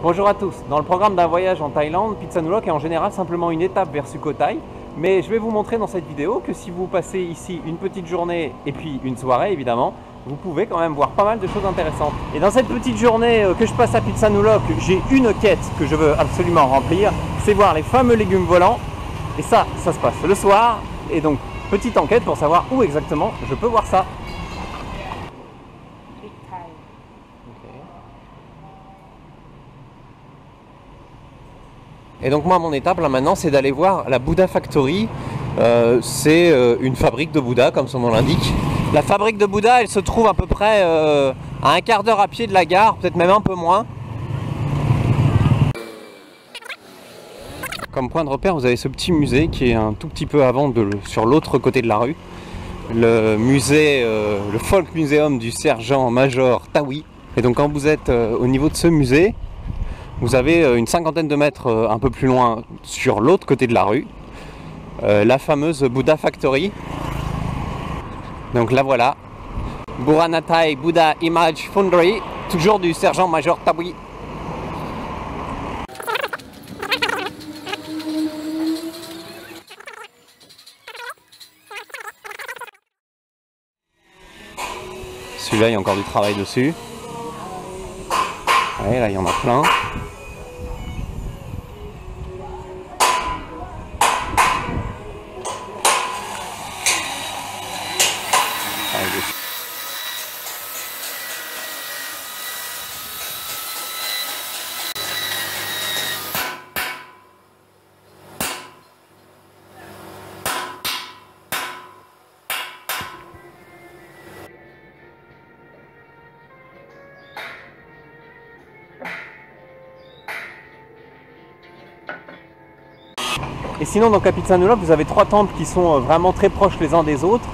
Bonjour à tous. Dans le programme d'un voyage en Thaïlande, Phitsanulok est en général simplement une étape vers Sukhothai. Mais je vais vous montrer dans cette vidéo que si vous passez ici une petite journée et puis une soirée évidemment, vous pouvez quand même voir pas mal de choses intéressantes. Et dans cette petite journée que je passe à Phitsanulok, j'ai une quête que je veux absolument remplir, c'est voir les fameux légumes volants. Et ça se passe le soir. Et donc, petite enquête pour savoir où exactement je peux voir ça. Et donc moi mon étape là maintenant c'est d'aller voir la Buddha Factory. C'est une fabrique de Bouddha comme son nom l'indique. La fabrique de Bouddha elle se trouve à peu près à un quart d'heure à pied de la gare, peut-être même un peu moins. Comme point de repère vous avez ce petit musée qui est un tout petit peu avant sur l'autre côté de la rue. Le musée, le Folk Museum du sergent-major Tawi. Et donc quand vous êtes au niveau de ce musée, vous avez une cinquantaine de mètres un peu plus loin sur l'autre côté de la rue, la fameuse Buddha Factory. Donc là voilà, Buranathai Buddha Image Foundry, toujours du sergent-major Tawi. Celui-là, il y a encore du travail dessus. Ouais, là, il y en a plein. Et sinon, donc à Phitsanulok, vous avez trois temples qui sont vraiment très proches les uns des autres.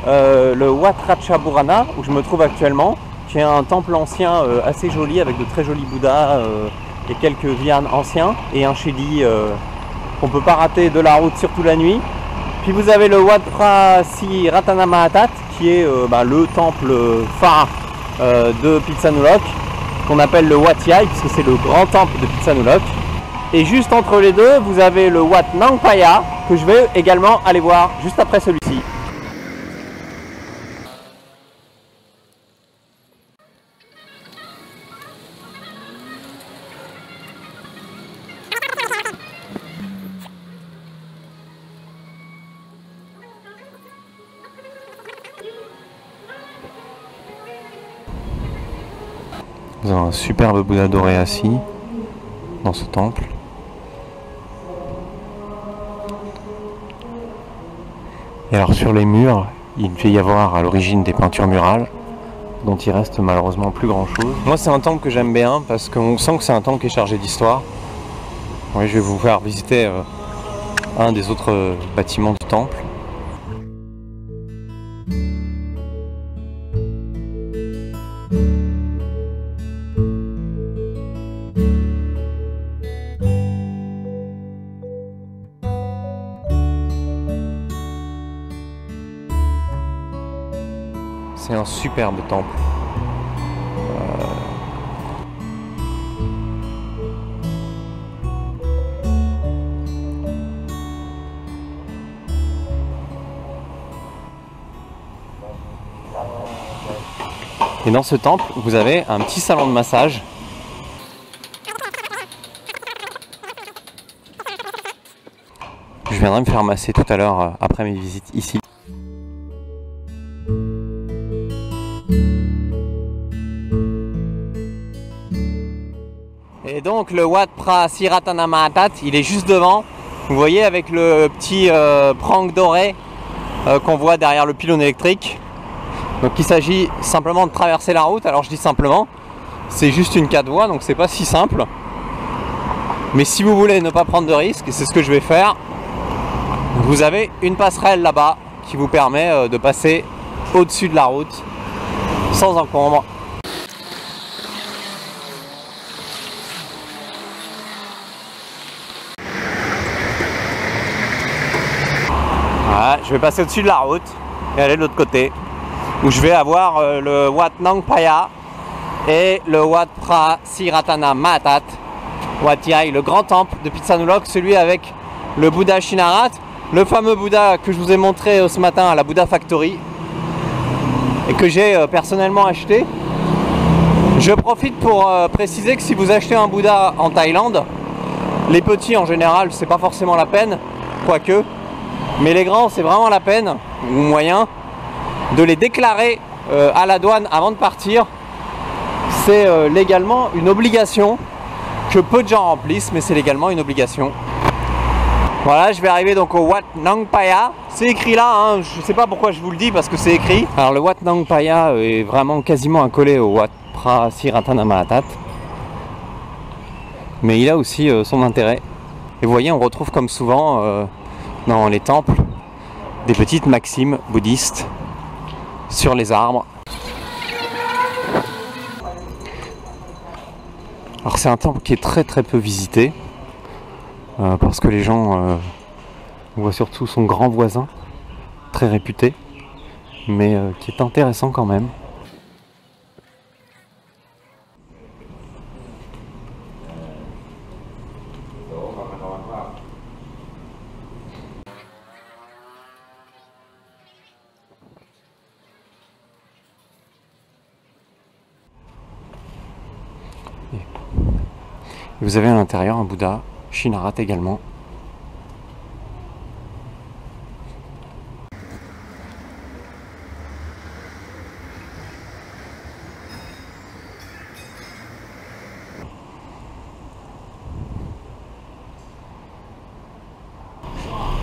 Le Wat Ratchaburana, où je me trouve actuellement, qui est un temple ancien assez joli avec de très jolis Bouddhas et quelques vihanes anciens, et un Shedi qu'on ne peut pas rater de la route, surtout la nuit. Puis vous avez le Wat Prasiratana Mahatat, qui est le temple phare de Phitsanulok, qu'on appelle le Wat Yai, puisque c'est le grand temple de Phitsanulok. Et juste entre les deux, vous avez le Wat Nang Paya, que je vais également aller voir juste après celui-ci. Vous avez un superbe Bouddha doré assis dans ce temple. Et alors sur les murs, il devait y avoir à l'origine des peintures murales, dont il reste malheureusement plus grand chose. Moi c'est un temple que j'aime bien parce qu'on sent que c'est un temple qui est chargé d'histoire. Oui, je vais vous faire visiter un des autres bâtiments du temple. C'est un superbe temple. Et dans ce temple, vous avez un petit salon de massage. Je viendrai me faire masser tout à l'heure après mes visites ici. Et donc le Wat Prasiratana Mahatat, il est juste devant. Vous voyez avec le petit prank doré qu'on voit derrière le pylône électrique. Donc il s'agit simplement de traverser la route. Alors je dis simplement, c'est juste une 4 voies, donc c'est pas si simple. Mais si vous voulez ne pas prendre de risques, et c'est ce que je vais faire, vous avez une passerelle là-bas qui vous permet de passer au-dessus de la route sans encombre. Voilà, je vais passer au-dessus de la route et aller de l'autre côté, où je vais avoir le Wat Nang Paya et le Wat Prasiratana Mahatat Wat Yai, le grand temple de Phitsanulok, celui avec le Bouddha Shinarat, le fameux Bouddha que je vous ai montré ce matin à la Buddha Factory et que j'ai personnellement acheté. Je profite pour préciser que si vous achetez un Bouddha en Thaïlande, les petits en général c'est pas forcément la peine, quoique, mais les grands c'est vraiment la peine, ou moyen, de les déclarer à la douane avant de partir. C'est légalement une obligation que peu de gens remplissent, mais c'est légalement une obligation. Voilà, je vais arriver donc au Wat Nang Paya. C'est écrit là, hein, je ne sais pas pourquoi je vous le dis parce que c'est écrit. Alors le Wat Nang Paya est vraiment quasiment accolé au Wat Prasiratana Mahatat. Mais il a aussi son intérêt. Et vous voyez, on retrouve comme souvent dans les temples des petites maximes bouddhistes sur les arbres. Alors c'est un temple qui est très peu visité parce que les gens voient surtout son grand voisin, très réputé, mais qui est intéressant quand même. Vous avez à l'intérieur un Bouddha, Shinarat également.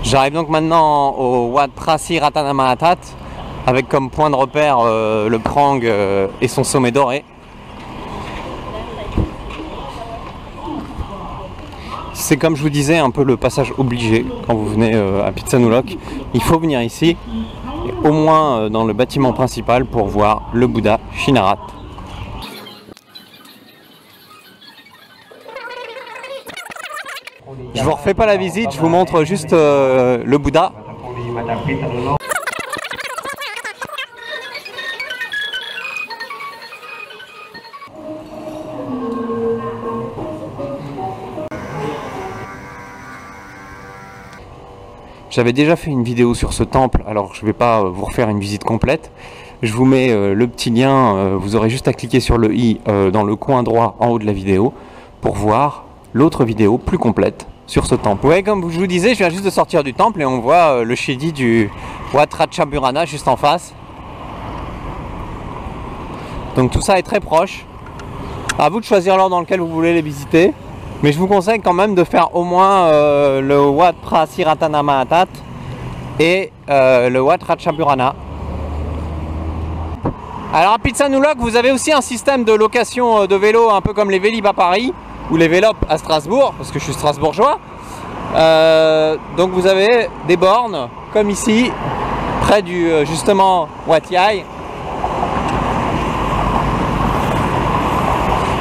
J'arrive donc maintenant au Wat Prasiratana Mahatat avec comme point de repère le Prang et son sommet doré. C'est comme je vous disais un peu le passage obligé quand vous venez à Phitsanulok. Il faut venir ici, et au moins dans le bâtiment principal pour voir le Bouddha Shinarat. Je vous refais pas la visite, je vous montre juste le Bouddha. J'avais déjà fait une vidéo sur ce temple, alors je ne vais pas vous refaire une visite complète. Je vous mets le petit lien, vous aurez juste à cliquer sur le i dans le coin droit en haut de la vidéo pour voir l'autre vidéo plus complète sur ce temple. Ouais, comme je vous disais, je viens juste de sortir du temple et on voit le Shedi du Wat Ratchaburana juste en face. Donc tout ça est très proche. À vous de choisir l'ordre dans lequel vous voulez les visiter. Mais je vous conseille quand même de faire au moins le Wat Prasiratana Mahatat et le Wat Ratchaburana. Alors à Phitsanulok, vous avez aussi un système de location de vélo un peu comme les Vélib à Paris ou les Vélop à Strasbourg, parce que je suis strasbourgeois. Donc vous avez des bornes comme ici, près du justement Wat Yai.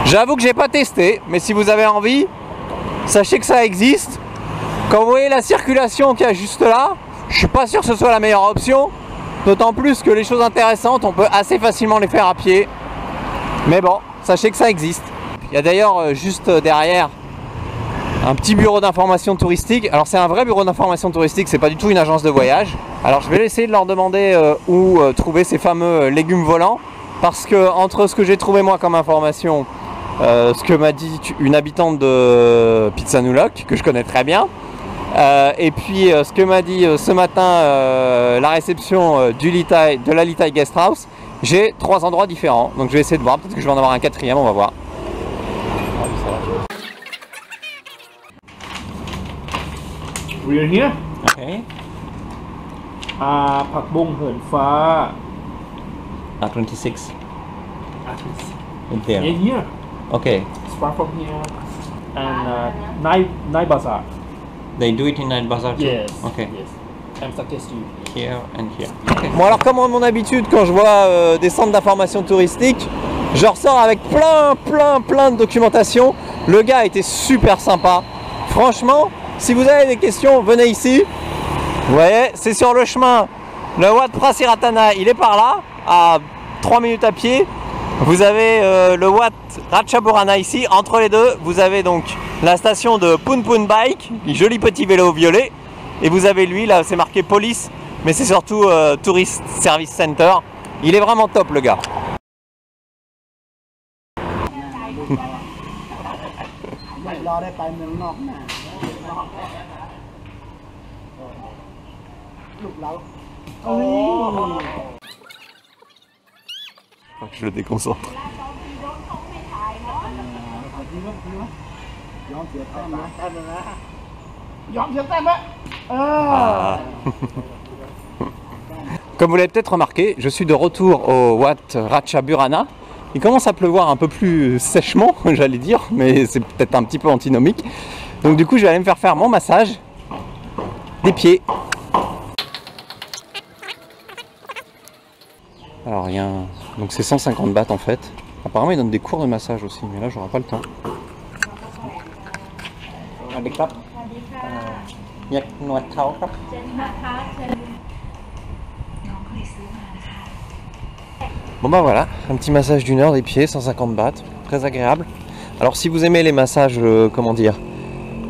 J'avoue que j'ai pas testé, mais si vous avez envie, sachez que ça existe. Quand vous voyez la circulation qu'il y a juste là, je suis pas sûr que ce soit la meilleure option. D'autant plus que les choses intéressantes, on peut assez facilement les faire à pied. Mais bon, sachez que ça existe. Il y a d'ailleurs juste derrière un petit bureau d'information touristique. Alors c'est un vrai bureau d'information touristique, c'est pas du tout une agence de voyage. Alors je vais essayer de leur demander où trouver ces fameux légumes volants. Parce que entre ce que j'ai trouvé moi comme information, ce que m'a dit une habitante de Phitsanulok, que je connais très bien, et puis ce que m'a dit ce matin la réception de la Litai Guest House, j'ai 3 endroits différents. Donc je vais essayer de voir, peut-être que je vais en avoir un 4e, on va voir. We're here. Okay. Pak Bong Heun Pha. 26. In there. Yeah, here. Okay. It's far from here. And Night Bazaar. They do it in Night Bazaar too? Yes. Okay. Yes. I'm suggest you. Here and here. Okay. Bon alors comme à mon habitude quand je vois des centres d'information touristique, je ressors avec plein de documentation. Le gars était super sympa. Franchement, si vous avez des questions, venez ici. Vous voyez, c'est sur le chemin. Le Wat Prasiratana, il est par là, à 3 minutes à pied. Vous avez le Wat Ratchaburana ici, entre les deux, vous avez donc la station de Pun Pun Bike, joli petit vélo violet, et vous avez lui, là c'est marqué police, mais c'est surtout Tourist Service Center. Il est vraiment top le gars. Je le déconcentre. Ah. Comme vous l'avez peut-être remarqué, je suis de retour au Wat Ratchaburana. Il commence à pleuvoir un peu plus sèchement, j'allais dire, mais c'est peut-être un petit peu antinomique. Donc du coup, je vais aller me faire mon massage des pieds. Alors rien. Donc c'est 150 bahts en fait. Apparemment ils donnent des cours de massage aussi, mais là j'aurai pas le temps. Bon bah voilà, un petit massage d'une heure des pieds, 150 bahts, très agréable. Alors si vous aimez les massages, comment dire,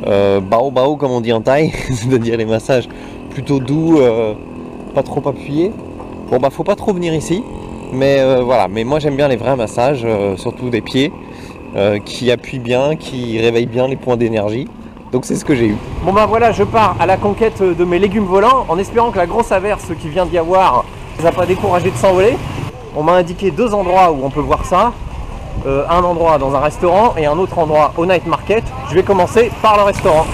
bao bao comme on dit en thaï, c'est-à-dire les massages plutôt doux, pas trop appuyés, bon bah faut pas trop venir ici. Mais voilà, mais moi j'aime bien les vrais massages, surtout des pieds, qui appuient bien, qui réveillent bien les points d'énergie. Donc c'est ce que j'ai eu. Bon bah voilà, je pars à la conquête de mes légumes volants, en espérant que la grosse averse qui vient d'y avoir ne les a pas découragés de s'envoler. On m'a indiqué 2 endroits où on peut voir ça. Un endroit dans un restaurant et un autre endroit au night market. Je vais commencer par le restaurant.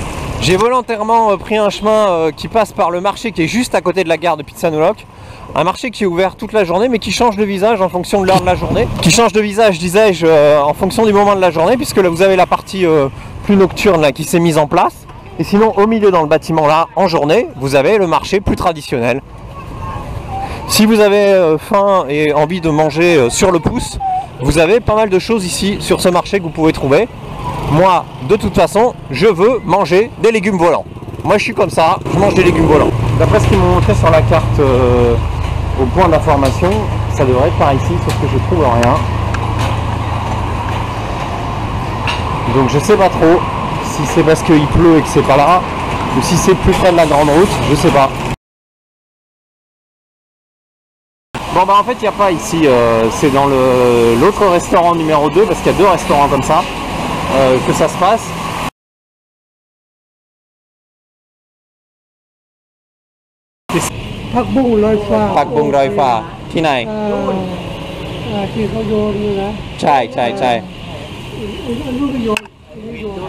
J'ai volontairement pris un chemin qui passe par le marché qui est juste à côté de la gare de Phitsanulok. Un marché qui est ouvert toute la journée mais qui change de visage en fonction de l'heure de la journée. Qui change de visage, disais-je, en fonction du moment de la journée, puisque là vous avez la partie plus nocturne là, qui s'est mise en place. Et sinon au milieu dans le bâtiment là, en journée, vous avez le marché plus traditionnel. Si vous avez faim et envie de manger sur le pouce, vous avez pas mal de choses ici sur ce marché que vous pouvez trouver. Moi, de toute façon, je veux manger des légumes volants. Moi je suis comme ça, je mange des légumes volants. D'après ce qu'ils m'ont montré sur la carte au point d'information, ça devrait être par ici, sauf que je trouve rien. Donc je sais pas trop si c'est parce qu'il pleut et que c'est pas là, ou si c'est plus près de la grande route, je sais pas. Bon bah en fait il n'y a pas ici, c'est dans l'autre restaurant numéro 2, parce qu'il y a 2 restaurants comme ça, que ça se passe. Pak Bung Loi Pha. Pak Bung Loi Pha.ที่ไหน? ที่เขาโยนนี่นะ ใช่ใช่ใช่ อันนู้นก็โยน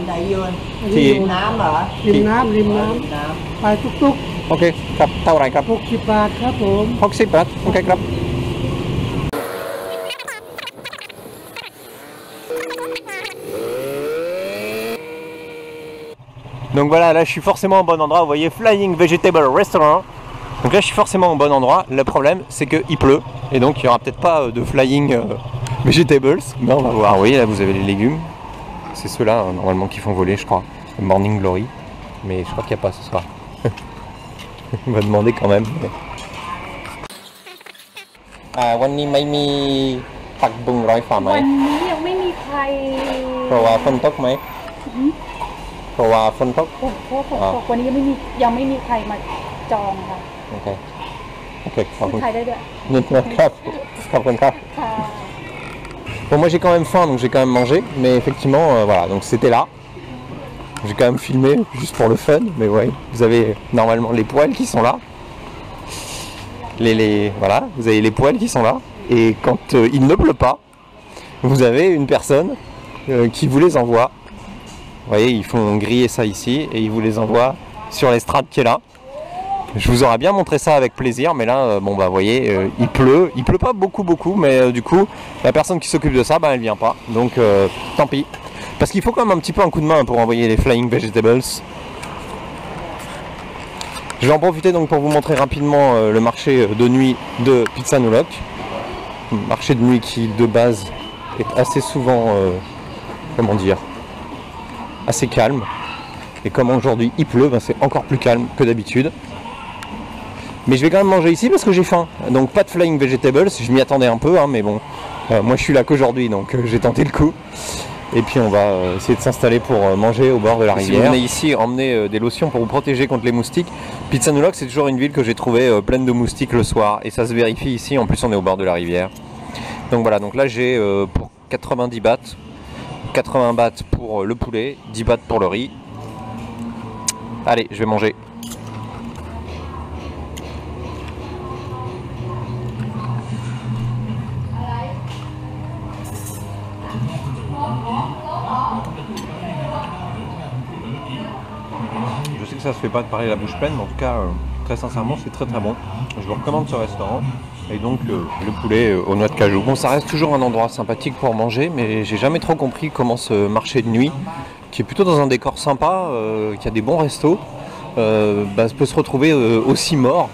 ไหนโยน ที่ น้ำเหรอ ริมน้ำไปตุ๊ก โอเคครับเท่าไหร่ครับ ๆ60 บาทครับผม 60 บาทโอเคครับ. Donc voilà, là je suis forcément au bon endroit, vous voyez Flying Vegetable Restaurant. Donc là je suis forcément au bon endroit, le problème c'est qu'il pleut et donc il n'y aura peut-être pas de Flying Vegetables, mais on va voir. Vous voyez là vous avez les légumes, c'est ceux-là normalement qui font voler je crois, Morning Glory, mais je crois qu'il n'y a pas ce soir. On va demander quand même. วันนี้ไม่มีผักบุ้งร้อยฝ่าไหม วันนี้ยังไม่มีใคร เพราะว่าฝนตกไหมเพราะว่าฝนตก เพราะฝนตกวันนี้ยังไม่มีใครมาจองค่ะ Ok. Ok,ขอบคุ พู ณ ดไทยได้ด้วย ครับขอบคุณครับ ค่ะ Bon moi j'ai quand même faim donc j'ai quand même mangé, mais effectivement voilà, donc c'était là. J'ai quand même filmé juste pour le fun, mais ouais, vous avez normalement les poêles qui sont là. Voilà, vous avez les poêles qui sont là. Et quand il ne pleut pas, vous avez une personne qui vous les envoie. Vous voyez, ils font griller ça ici et ils vous les envoient sur l'estrade qui est là. Je vous aurais bien montré ça avec plaisir, mais là, bon bah vous voyez, il pleut pas beaucoup, mais du coup, la personne qui s'occupe de ça, bah elle vient pas. Donc tant pis. Parce qu'il faut quand même un petit peu un coup de main pour envoyer les Flying Vegetables. Je vais en profiter donc pour vous montrer rapidement le marché de nuit de Phitsanulok. Marché de nuit qui de base est assez souvent, comment dire, assez calme. Et comme aujourd'hui il pleut, ben, c'est encore plus calme que d'habitude. Mais je vais quand même manger ici parce que j'ai faim. Donc pas de Flying Vegetables, je m'y attendais un peu, hein, mais bon, Moi je suis là qu'aujourd'hui, donc j'ai tenté le coup. Et puis on va essayer de s'installer pour manger au bord de la rivière. Si vous venez ici, emmenez des lotions pour vous protéger contre les moustiques. Phitsanulok, c'est toujours une ville que j'ai trouvée pleine de moustiques le soir. Et ça se vérifie ici, en plus on est au bord de la rivière. Donc voilà, donc là j'ai pour 90 bahts, 80 bahts pour le poulet, 10 bahts pour le riz. Allez, je vais manger. Je sais que ça se fait pas de parler la bouche pleine, mais en tout cas, très sincèrement, c'est très très bon. Je vous recommande ce restaurant. Et donc le poulet aux noix de cajou. Bon, ça reste toujours un endroit sympathique pour manger, mais j'ai jamais trop compris comment ce marché de nuit, qui est plutôt dans un décor sympa, qui a des bons restos, peut se retrouver aussi mort,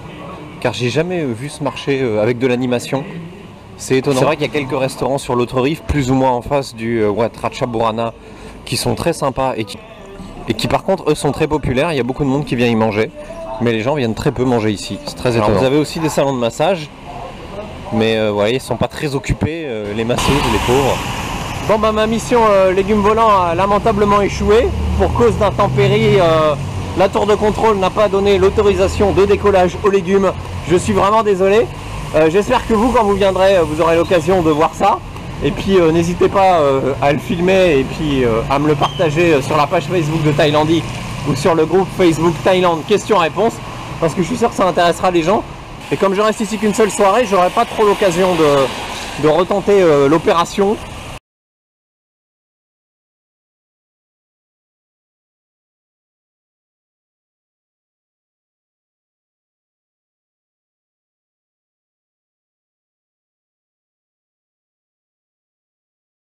car j'ai jamais vu ce marché avec de l'animation. C'est étonnant. C'est vrai qu'il y a quelques restaurants sur l'autre rive, plus ou moins en face du Wat Ratchaburana, qui sont très sympas et qui par contre eux sont très populaires. Il y a beaucoup de monde qui vient y manger, mais les gens viennent très peu manger ici. C'est très étonnant. Alors, vous avez aussi des salons de massage. Mais vous voyez, ils sont pas très occupés, les masseuses, les pauvres. Bon bah ma mission légumes volants a lamentablement échoué. Pour cause d'intempéries, la tour de contrôle n'a pas donné l'autorisation de décollage aux légumes. Je suis vraiment désolé. J'espère que vous, quand vous viendrez, vous aurez l'occasion de voir ça. Et puis n'hésitez pas à le filmer et puis à me le partager sur la page Facebook de Thaïlandie ou sur le groupe Facebook Thaïlande questions-réponses, parce que je suis sûr que ça intéressera les gens. Et comme je reste ici qu'une seule soirée, j'aurai pas trop l'occasion de retenter l'opération.